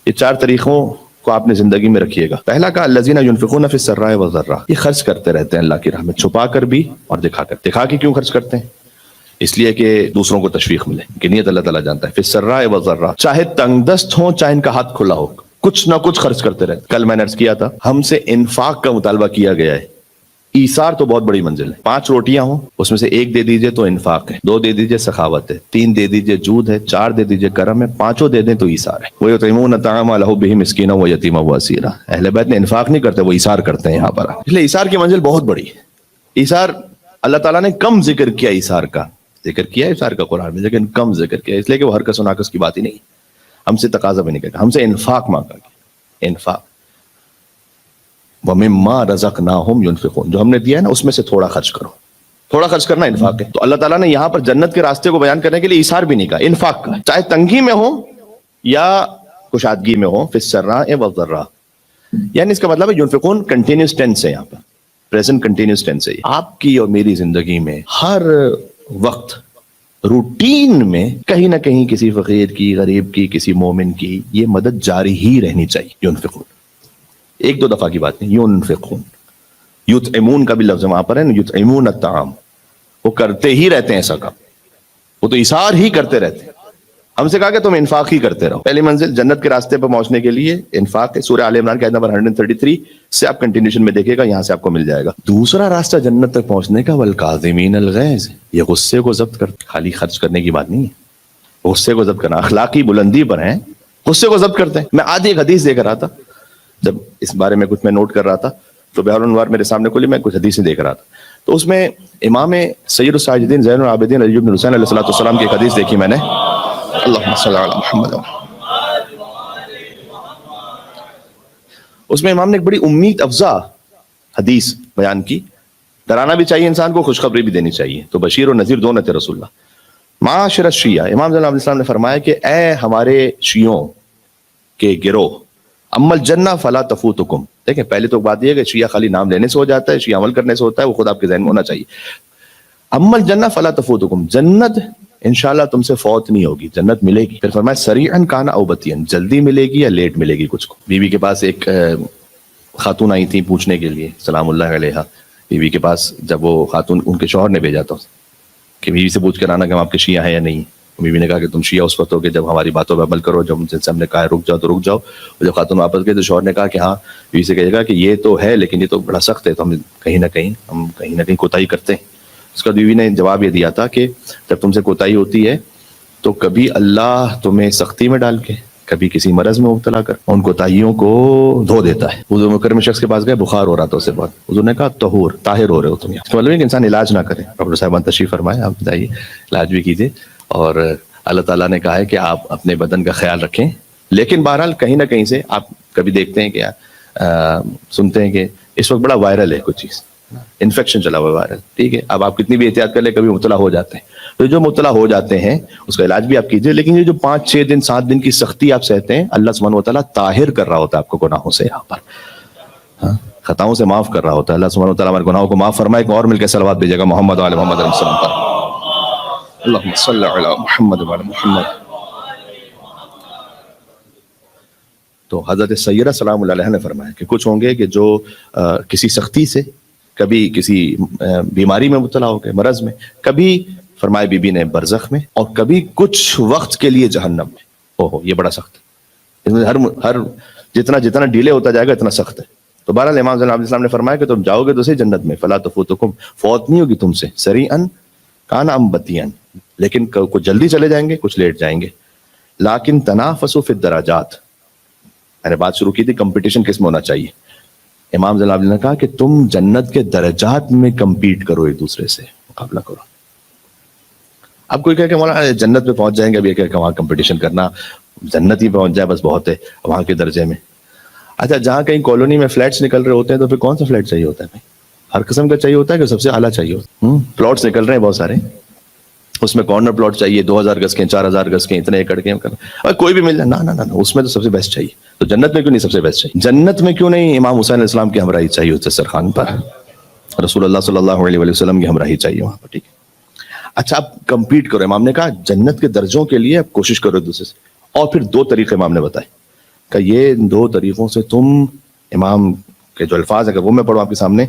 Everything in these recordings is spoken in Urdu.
یہ 4 طریقوں کو آپ نے زندگی میں رکھیے گا. پہلا کہا الذین ينفقون فی السراء والضراء، یہ خرچ کرتے رہتے ہیں اللہ کی راہ میں، چھپا کر بھی اور دکھا کر. دکھا کے کیوں خرچ کرتے ہیں؟ اس لیے کہ دوسروں کو تشویق ملے، کہ نیت اللہ تعالیٰ جانتا ہے. فی السراء والضراء، چاہے تنگ دست ہوں چاہے ان کا ہاتھ کھلا ہو، کچھ نہ کچھ خرچ کرتے رہتے. کل میں نے عرض کیا تھا ہم سے انفاق کا مطالبہ کیا گیا ہے. ایثار تو بہت بڑی منزل ہے. 5 روٹیاں ہوں اس میں سے 1 دے دیجئے تو انفاق ہے، 2 دے دیجئے سخاوت ہے، 3 دے دیجئے جود ہے، 4 دے دیجئے کرم ہے، 5 دے دیں تو ایثار ہے. وَيُطْعِمُونَ الطَّعَامَ عَلَىٰ حُبِّهِ مِسْكِینًا وَیَتِیمًا وَاسِیرًا. اہل بیت نے انفاق نہیں کرتے، وہ ایثار کرتے ہیں یہاں پر. اس لیے ایثار کی منزل بہت بڑی ہے. ایثار اللہ تعالیٰ نے کم ذکر کیا، ایثار کا ذکر کیا ایثار کا قرآن میں، لیکن کم ذکر کیا، اس لیے کہ وہ ہرکس و ناقص کی بات ہی نہیں. ہم سے تقاضا بھی نہیں کرتا، ہم سے انفاق مانگا گیا. انفاق وَمِمَّا رَزَقْنَاهُمْ يُنْفِقُونَ، جو ہم نے دیا ہے نا اس میں سے تھوڑا خرچ کرو. تھوڑا خرچ کرنا انفاق ہے. تو اللہ تعالیٰ نے یہاں پر جنت کے راستے کو بیان کرنے کے لیے ایثار بھی نہیں کہا، انفاق کا. چاہے تنگی میں ہو یا کشادگی میں ہو. فی السراء والضراء، یعنی اس کا مطلب ہے ينفقون کنٹینیوس ٹینس ہے، یہاں پر پریزنٹ کنٹینیوس ٹینس ہے. آپ کی اور میری زندگی میں ہر وقت روٹین میں کہیں نہ کہیں کسی فقیر کی، غریب کی، کسی مومن کی یہ مدد جاری ہی رہنی چاہیے. ينفقون 1-2 دفعہ کی بات نہیں، ينفقون. یطعمون کا بھی لفظ وہاں پر ہے نا، یطعمون الطعام، وہ کرتے ہی رہتے ہیں ایسا کام، وہ تو ایثار ہی کرتے رہتے ہیں. ہم سے کہا کہ تم انفاق ہی کرتے رہو. پہلی منزل جنت کے راستے پر پہنچنے کے لیے انفاق ہے. سورہ آل عمران کی آیت نمبر 133 سے آپ کنٹینیوشن میں دیکھیں گا، یہاں سے آپ کو مل جائے گا. دوسرا راستہ جنت تک پہنچنے کا والکاظمین الغیظ، یہ غصے کو ضبط کر، خالی خرچ کرنے کی بات نہیں ہے، غصے کو ضبط کرنا. اخلاقی بلندی پر ہیں، غصے کو ضبط کرتے ہیں. میں آج ایک حدیث دیکھ رہا تھا، جب اس بارے میں کچھ میں نوٹ کر رہا تھا تو بہار الانوار میرے سامنے کھلی، میں کچھ حدیثیں دیکھ رہا تھا. تو اس میں امام سید الساجدین زین العابدین علی بن حسین علیہ السلام کی ایک حدیث دیکھی میں نے. اللہم صلی علی محمد. اس میں امام نے ایک بڑی امید افزا حدیث بیان کی. ڈرانا بھی چاہیے انسان کو، خوشخبری بھی دینی چاہیے. تو بشیر و نذیر دونوں تھے رسول اللہ. معاشر الشیعہ، امام صلی اللہ علیہ وسلم نے فرمایا کہ اے ہمارے شیعوں کے گروہ، اما الجنہ فلا تفوتکم. دیکھیں پہلے تو بات یہ ہے کہ شیعہ خالی نام لینے سے ہو جاتا ہے، شیعہ عمل کرنے سے ہوتا ہے، وہ خود آپ کے ذہن میں ہونا چاہیے. اما الجنہ فلا تفوتکم، جنت انشاءاللہ تم سے فوت نہیں ہوگی، جنت ملے گی. پھر فرمایا سریعا کان او بطیئا، جلدی ملے گی یا لیٹ ملے گی کچھ کو. بیوی کے پاس ایک خاتون آئی تھی پوچھنے کے لیے، سلام اللہ علیہا. بیوی کے پاس جب وہ خاتون ان کے شوہر نے بھیجا تھا کہ بیوی سے پوچھ کر آنا کہ ہم آپ کے شیعہ ہیں یا نہیں. بیوی نے کہا کہ تم شیعہ اس وقت ہو کہ جب ہماری باتوں پہ عمل کرو، جب جن سے ہم نے کہا رک جاؤ تو رک جاؤ. جب خاتون واپس گئے تو شوہر نے کہا کہ ہاں، بیوی سے کہے گا کہ یہ تو ہے لیکن یہ تو بڑا سخت ہے، تو ہم کہیں نہ کہیں کوتاہی کرتے ہیں. اس کا بیوی نے جواب یہ دیا تھا کہ جب تم سے کوتاہی ہوتی ہے تو کبھی اللہ تمہیں سختی میں ڈال کے، کبھی کسی مرض میں مبتلا کر ان کوتاہیوں کو دھو دیتا ہے. حضور مکرم شخص کے پاس گئے، بخار ہو رہا تھا اسے بہت. حضور نے کہا طہور، طاہر ہو رہے ہو تم. اس کا مطلب ہے کہ انسان علاج نہ کرے. ڈاکٹر صاحبان تشریف فرمائے، آپ بتائیے علاج بھی کیجیے. اور اللہ تعالیٰ نے کہا ہے کہ آپ اپنے بدن کا خیال رکھیں. لیکن بہرحال کہیں نہ کہیں سے آپ کبھی دیکھتے ہیں کہ سنتے ہیں کہ اس وقت بڑا وائرل ہے کچھ چیز، انفیکشن چلا ہوا وائرل. ٹھیک ہے، اب آپ کتنی بھی احتیاط کر لیں کبھی مبتلا ہو جاتے ہیں. تو جو مبتلا ہو جاتے ہیں اس کا علاج بھی آپ کیجیے. لیکن یہ جو 5-6 دن 7 دن کی سختی آپ سہتے ہیں، اللہ سبحانہ و تعالیٰ طاہر کر رہا ہوتا ہے آپ کو گناہوں سے. یہاں پر خطاؤں سے معاف کر رہا ہوتا ہے. اللہ سبحانہ و تعالیٰ ہمارے گناہوں کو معاف فرمائے. اور مل کے صلوات بھیجے گا محمد وعلی محمد علیہ السلام پر. اللہم صلی علی محمد وعلی محمد. تو حضرت سیدہ سلام اللہ علیہ نے فرمایا کہ کچھ ہوں گے کہ جو کسی سختی سے، کبھی کسی بیماری میں مبتلا ہو گئے، مرض میں، کبھی فرمایا بی بی نے برزخ میں، اور کبھی کچھ وقت کے لیے جہنم میں. اوہو یہ بڑا سخت ہے. اس میں ہر جتنا ڈیلے ہوتا جائے گا اتنا سخت ہے. تو بہرحال امام صلی اللہ علیہ وسلم نے فرمایا کہ تم جاؤ گے تو صحیح جنت میں، فلا تفوتکم، فوت نہیں ہوگی تم سے. سریعا کان ام بطیئا، لیکن کچھ جلدی چلے جائیں گے، کچھ لیٹ جائیں گے. لیکن تنافسوا فی الدرجات، میں نے بات شروع کی تھی کمپٹیشن کس میں ہونا چاہیے. امام صلی اللہ علیہ وسلم نے کہا کہ تم جنت کے درجات میں کمپیٹ کرو، ایک دوسرے سے مقابلہ کرو. اب کوئی کہے کہ مولانا جنت میں پہنچ جائیں گے، اب یہ کہ وہاں کمپٹیشن کرنا، جنت ہی پہنچ جائے بس بہت ہے وہاں کے درجے میں. اچھا جہاں کہیں کالونی میں فلیٹس نکل رہے ہوتے ہیں تو پھر کون سا فلیٹ چاہیے ہوتا ہے بھائی؟ ہر قسم کا چاہیے ہوتا ہے کہ سب سے اعلیٰ چاہیے ہوتا ہے. پلاٹس نکل رہے ہیں بہت سارے، اس میں کارنر پلاٹ چاہیے 2000 گز کے، 4000 گز کے، اتنے ایکڑ کے. اور کوئی بھی مل جائے، نہ اس میں تو سب سے بیسٹ چاہیے. تو جنت میں کیوں نہیں سب سے بیسٹ چاہیے؟ جنت میں کیوں نہیں امام حسین علیہ السلام کی ہمراہی چاہیے ہوتے سرخان پر، رسول اللہ صلی اللہ علیہ وسلم کی ہمراہی چاہیے وہاں پر. ٹھیک ہے، اچھا آپ کمپیٹ کرو. امام نے کہا جنت کے درجوں کے لیے آپ کوشش کرو ایک دوسرے سے. اور پھر 2 طریقے امام نے بتائے. کہ یہ دو طریقوں سے تم امام کے جو الفاظ اگر وہ میں پڑھوں آپ کے سامنے,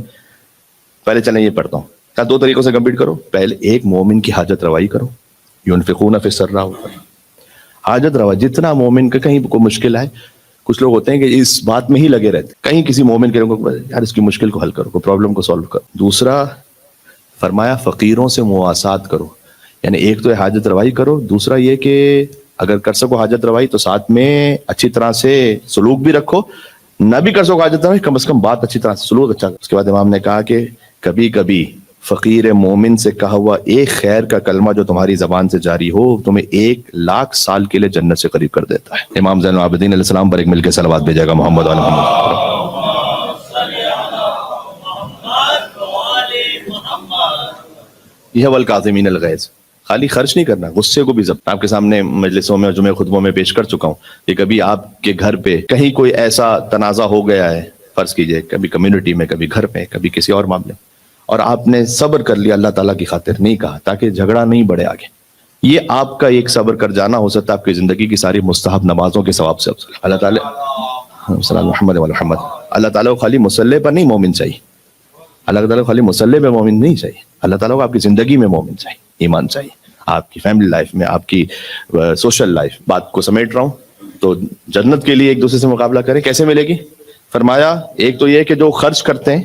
پہلے چلیں یہ پڑھتا ہوں, کیا دو طریقوں سے کمپلیٹ کرو. پہلے ایک مومن کی حاجت روائی کرو, ينفقون في السراء, حاجت روا, جتنا مومن کا کہیں کوئی مشکل ہے, کچھ لوگ ہوتے ہیں کہ اس بات میں ہی لگے رہتے, کہیں کسی مومن کے لوگوں کو یار اس کی مشکل کو حل کرو, کوئی پرابلم کو سالو کرو. دوسرا فرمایا فقیروں سے مواسات کرو, یعنی ایک تو حاجت روائی کرو, دوسرا یہ کہ اگر کر سکو حاجت روائی تو ساتھ میں اچھی طرح سے سلوک بھی رکھو, نہ بھی کر سکو حاجت روائی کم از کم بات اچھی طرح سے سلوک اچھا. اس کے بعد امام نے کہا کہ کبھی کبھی فقیر مومن سے کہا ہوا ایک خیر کا کلمہ جو تمہاری زبان سے جاری ہو تمہیں 1,00,000 سال کے لیے جنت سے قریب کر دیتا ہے. امام زین العابدین علیہ السلام پر ایک مل کے صلوات بھیجے گا محمد علی محمد. یہ والکاظمین الغیظ, خالی خرچ نہیں کرنا, غصے کو بھی ضبط. آپ کے سامنے مجلسوں میں اور جمعہ خطبوں میں پیش کر چکا ہوں کہ کبھی آپ کے گھر پہ کہیں کوئی ایسا تنازع ہو گیا ہے, فرض کیجئے کبھی کمیونٹی میں, کبھی گھر میں, کبھی کسی اور معاملے میں, اور آپ نے صبر کر لیا اللہ تعالیٰ کی خاطر, نہیں کہا تاکہ جھگڑا نہیں بڑھے آگے. یہ آپ کا ایک صبر کر جانا ہو سکتا ہے آپ کی زندگی کی ساری مستحب نمازوں کے ثواب سے افضل. اللہ تعالیٰ صلی محمد و محمد, اللہ تعالیٰ کو خالی مسلح پر نہیں مومن چاہیے, اللہ تعالیٰ کو خالی مسلح پہ مومن نہیں چاہیے, اللہ تعالیٰ کو آپ کی زندگی میں مومن چاہیے, ایمان چاہیے, آپ کی فیملی لائف میں, آپ کی سوشل لائف. بات کو سمیٹ رہا ہوں. تو جنت کے لیے ایک دوسرے سے مقابلہ کریں, کیسے ملے گی؟ فرمایا ایک تو یہ کہ جو خرچ کرتے ہیں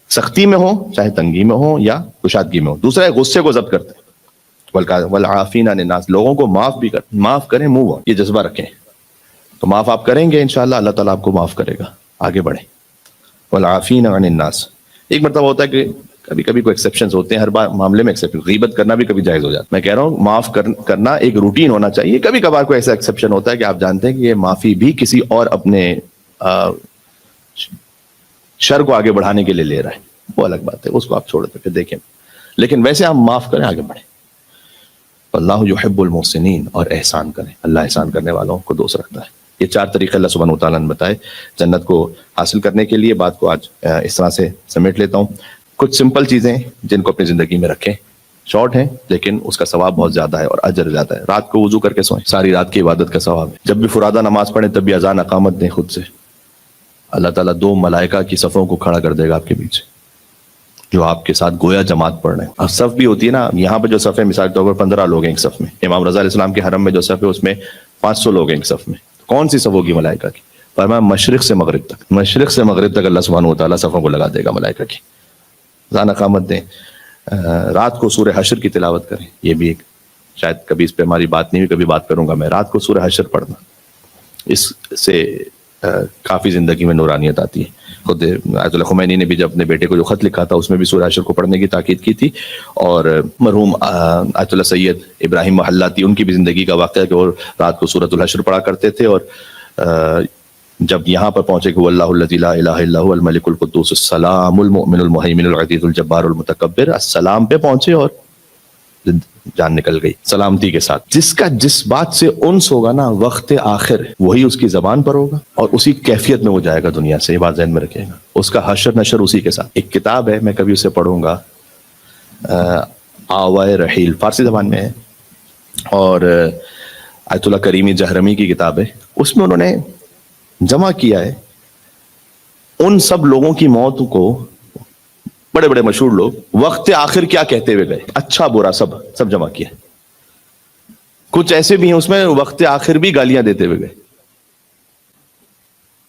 سختی میں ہو چاہے تنگی میں ہو یا کشادگی میں ہو. دوسرا ہے غصے کو ضبط کرتے ہیں, والعافین عن الناس, لوگوں کو معاف بھی کرتے, معاف کریں, منہ یہ جذبہ رکھیں, تو معاف آپ کریں گے انشاءاللہ اللہ تعالیٰ آپ کو معاف کرے گا, آگے بڑھیں. والعافین عن الناس, ایک مرتبہ ہوتا ہے کہ کبھی کبھی کوئی ایکسیپشنز ہوتے ہیں, ہر بار معاملے میں ایکسیپشن, غیبت کرنا بھی کبھی جائز ہو جاتا ہے. میں کہہ رہا ہوں معاف کرنا ایک روٹین ہونا چاہیے. کبھی کبھار کوئی ایسا ایکسیپشن ہوتا ہے کہ آپ جانتے ہیں کہ یہ معافی بھی کسی اور اپنے شر کو آگے بڑھانے کے لیے لے رہا ہے, وہ الگ بات ہے, اس کو آپ چھوڑ دیں پھر دیکھیں, لیکن ویسے آپ معاف کریں, آگے بڑھیں. اللہ یحب المحسنین, اور احسان کریں, اللہ احسان کرنے والوں کو دوست رکھتا ہے. یہ 4 طریقے اللہ سبحانہ وتعالیٰ نے بتائے جنت کو حاصل کرنے کے لیے. بات کو آج اس طرح سے سمیٹ لیتا ہوں. کچھ سمپل چیزیں جن کو اپنی زندگی میں رکھیں, شارٹ ہیں لیکن اس کا ثواب بہت زیادہ ہے اور اجر زیادہ ہے. رات کو وضو کر کے سوئیں, ساری رات کی عبادت کا ثواب ہے. جب بھی فرادہ نماز پڑھیں تب بھی اذان اقامت دیں خود سے, اللہ تعالیٰ 2 ملائکہ کی صفوں کو کھڑا کر دے گا آپ کے بیچ جو آپ کے ساتھ گویا جماعت پڑھ رہے ہیں. اب صف بھی ہوتی ہے نا, یہاں پہ جو صف ہے مثال کے طور پر 15 لوگ ہیں ایک صف میں, امام رضا علیہ السلام کے حرم میں جو صف ہے اس میں 500 لوگ ہیں ایک صف میں. کون سی صف ہوگی ملائکہ کی؟ فرمایا مشرق سے مغرب تک, مشرق سے مغرب تک اللہ سبحانہ وتعالیٰ صفوں کو لگا دے گا ملائکہ کی. اذان اقامت دیں, رات کو سورہ حشر کی تلاوت کریں. یہ بھی ایک, شاید کبھی اس پہ ہماری بات نہیں ہوئی, کبھی بات کروں گا میں. رات کو سورہ حشر پڑھنا, اس سے کافی زندگی میں نورانیت آتی ہے. خود آیت اللہ خمینی نے بھی جب اپنے بیٹے کو جو خط لکھا تھا اس میں بھی سورہ حشر کو پڑھنے کی تاکید کی تھی. اور مرحوم آیت اللہ سید ابراہیم محلاتی, ان کی بھی زندگی کا واقعہ ہے کہ وہ رات کو سورۃ الحشر پڑھا کرتے تھے. اور جب یہاں پر پہنچے کہ واللہ الذی لا الہ الا هو الملک القدوس السلام المؤمن المہیمن العزیز الجبار المتکبر, السلام پہ پہنچے اور جان نکل گئی سلامتی کے ساتھ. جس کا جس بات سے انس ہوگا نا وقت آخر, وہی اس کی زبان پر ہوگا اور اسی کیفیت میں وہ جائے گا دنیا سے. یہ بات ذہن میں رکھے گا, اس کا حشر نشر اسی کے ساتھ. ایک کتاب ہے, میں کبھی اسے پڑھوں گا, آوائے رحیل, فارسی زبان میں ہے, اور آیت اللہ کریمی جہرمی کی کتاب ہے. اس میں انہوں نے جمع کیا ہے ان سب لوگوں کی موت کو, بڑے بڑے مشہور لوگ وقت آخر کیا کہتے ہوئے گئے, اچھا برا سب جمع کیا. کچھ ایسے بھی ہیں اس میں وقت آخر بھی گالیاں دیتے ہوئے گئے,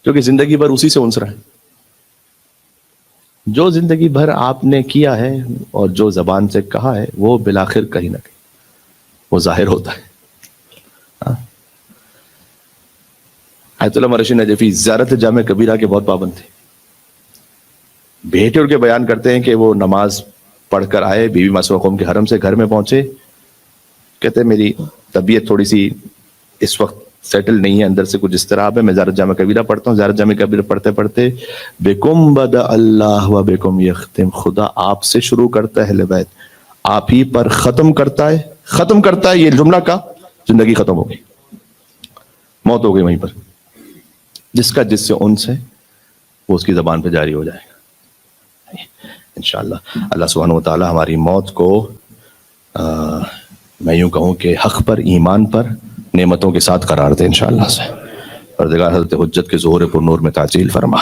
کیونکہ زندگی بھر اسی سے انس رہا ہے. جو زندگی بھر آپ نے کیا ہے اور جو زبان سے کہا ہے وہ بالآخر کہیں نہ کہیں وہ ظاہر ہوتا ہے. آیت اللہ مرشد نجفی زیارت جامع کبیرہ کے بہت پابند تھے. بیٹے اڑ کے بیان کرتے ہیں کہ وہ نماز پڑھ کر آئے, بی بی معصومہ قوم کے حرم سے گھر میں پہنچے, کہتے ہیں میری طبیعت تھوڑی سی اس وقت سیٹل نہیں ہے, اندر سے کچھ اضطراب ہے, میں زیارت جامع کبیرہ پڑھتا ہوں. زیارت جامع کبیرہ پڑھتے پڑھتے بکم بدأ اللہ و بکم یختم, خدا آپ سے شروع کرتا ہے, اہل بیت آپ ہی پر ختم کرتا ہے. یہ جملہ کا زندگی ختم ہو گئی, موت ہو گئی وہیں پر. جس کا جس سے انس ہے وہ اس کی زبان پہ جاری ہو جائے گا انشاءاللہ. اللہ سبحانہ وتعالی ہماری موت کو میں یوں کہوں کہ حق پر, ایمان پر, نعمتوں کے ساتھ قرار دے انشاءاللہ سے. پروردگار حضرت حجت کے ظہور پر نور میں تعجیل فرما.